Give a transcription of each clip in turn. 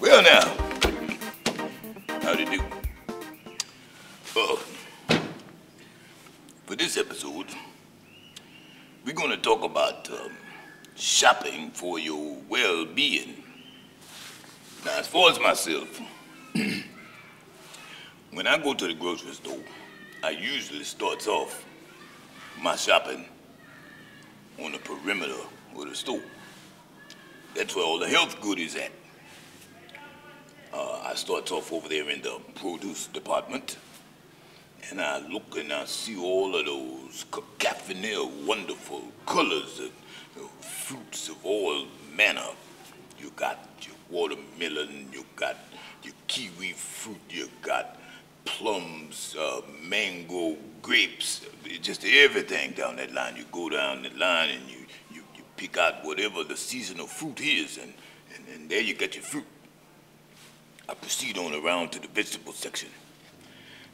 Well now, how'd you do? For this episode, we're gonna talk about shopping for your well-being. Now, as far as myself, when I go to the grocery store, I usually start off my shopping on the perimeter of the store. That's where all the health good is at. I start off over there in the produce department, and I look and I see all of those caffeinated, wonderful colors and fruits of all manner. You got your watermelon, you got your kiwi fruit, you got plums, mango, grapes, just everything down that line. You go down the line and you pick out whatever the seasonal fruit is, and there you get your fruit. I proceed on around to the vegetable section.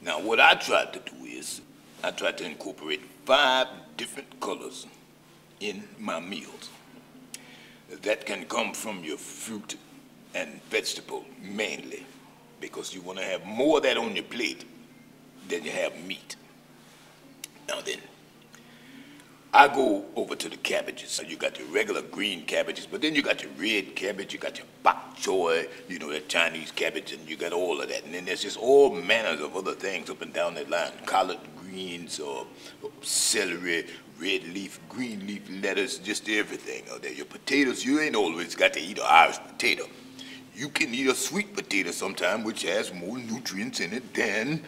Now, what I tried to do is, I tried to incorporate 5 different colors in my meals. That can come from your fruit and vegetable, mainly, because you want to have more of that on your plate than you have meat. Now then, I go over to the cabbages. So you got your regular green cabbages, but then you got your red cabbage, you got your bok choy, you know, that Chinese cabbage, and you got all of that. And then there's just all manners of other things up and down that line. Collard greens, or celery, red leaf, green leaf lettuce, just everything out there. Your potatoes, you ain't always got to eat an Irish potato. You can eat a sweet potato sometime, which has more nutrients in it than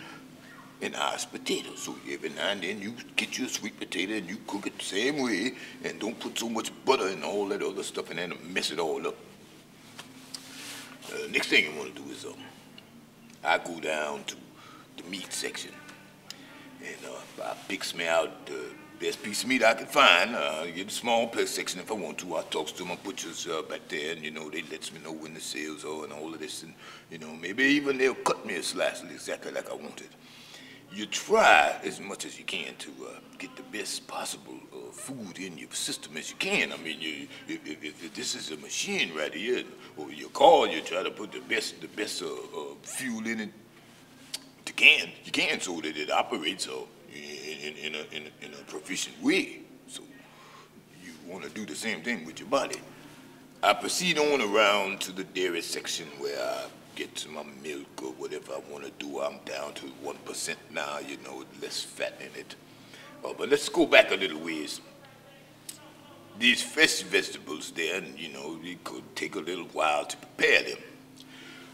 an Irish potato. So every now and then you get you a sweet potato and you cook it the same way, and don't put so much butter and all that other stuff in there to mess it all up. Next thing you want to do is I go down to the meat section, and I picks me out the best piece of meat I can find. Get a small place section if I want to. I talks to my butchers back there, and you know, they lets me know when the sales are and all of this, and you know, maybe even they'll cut me a slice exactly like I want it. You try as much as you can to get the best possible food in your system as you can. I mean, if this is a machine right here, or your car, you try to put the best fuel in it you can, so that it operates in a proficient way. So you want to do the same thing with your body. I proceed on around to the dairy section where I get to my milk or whatever I want to do. I'm down to 1% now, you know, less fat in it. But let's go back a little ways. These fresh vegetables there, you know, it could take a little while to prepare them.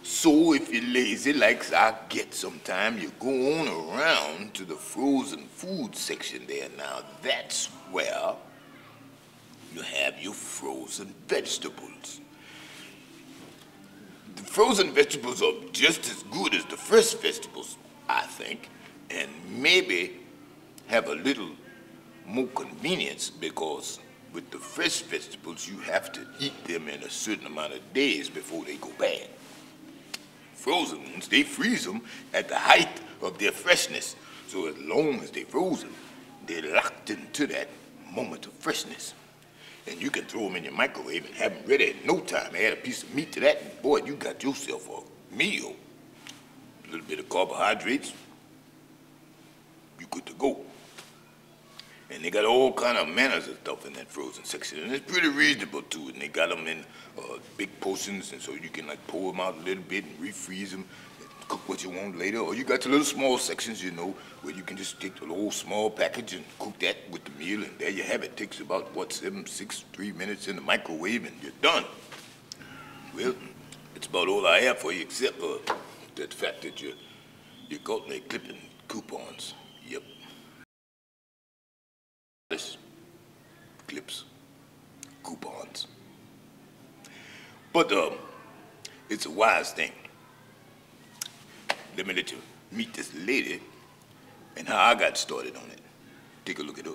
So if you're lazy, like I get sometime, you go on around to the frozen food section there. Now, that's where you have your frozen vegetables. The frozen vegetables are just as good as the fresh vegetables, I think, and maybe have a little more convenience, because with the fresh vegetables, you have to eat them in a certain amount of days before they go bad. Frozen ones, they freeze them at the height of their freshness. So as long as they're frozen, they're locked into that moment of freshness. And you can throw them in your microwave and have them ready in no time. Add a piece of meat to that, and boy, you got yourself a meal. A little bit of carbohydrates, you good to go. And they got all kind of manners of stuff in that frozen section, and it's pretty reasonable too. And they got them in big portions, and so you can like pour them out a little bit and refreeze them, and cook what you want later. Or you got the little small sections, you know, where you can just take the little small package and cook that with the meal, and there you have it. Takes about, what, 3 minutes in the microwave, and you're done. Well, it's about all I have for you, except for the fact that you got me clipping coupons. Yep. Clips, coupons. But it's a wise thing. Let me let you meet this lady and how I got started on it. Take a look at her.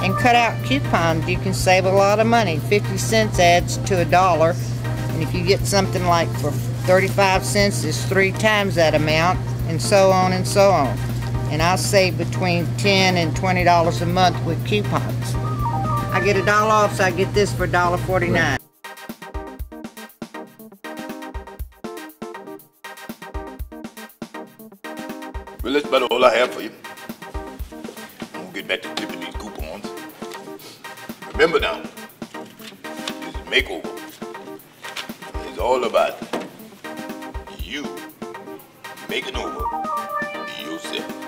And cut out coupons, you can save a lot of money. 50 cents adds to $1. And if you get something like for 35 cents, it's 3 times that amount, and so on and so on. and I save between $10 and $20 a month with coupons. I get $1 off, so I get this for $1.49. Well, that's about all I have for you. I'm gonna get back to clipping these coupons. Remember now, this makeover is all about you making over yourself.